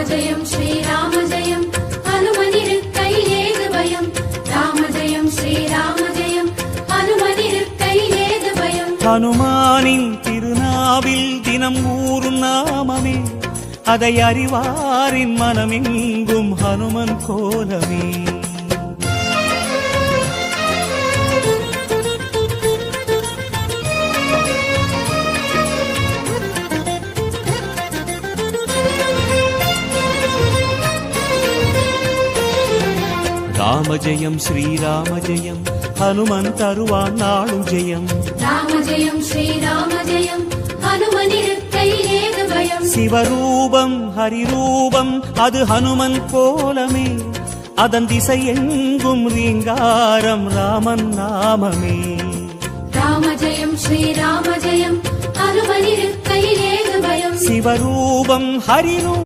ஜெயம் ஸ்ரீராம ஜெயம் ஹனுமனிருக்கை ஏது பயம் ராம ஜெயம் ஸ்ரீராம ஜெயம் ஹனுமனிருக்கை ஏது பயம் ஹனுமானின் திருநாவில் தினம் ஊரும் நாமமே அதை அறிவாரின் மனமெங்கும் ஹனுமன் கோலமே ராம ஜெயம் ஸ்ரீராம ஜெயம் ஹனுமன் தருவான் நாளும் ஜெயம் ராம ஜெயம் ஸ்ரீராம ஜெயம் ஹனுமனிருக்கை ஏது பயம் சிவரூபம் ஹரிரூபம் அது ஹனுமன் கோலமே அதன் திசை எங்கும் ரீங்காரம் ராமன் நாமமே ராம ஜெயம் ஸ்ரீராம ஜெயம் ஹனுமனிருக்கை ஏது பயம் சிவரூபம் ஹரிரூபம்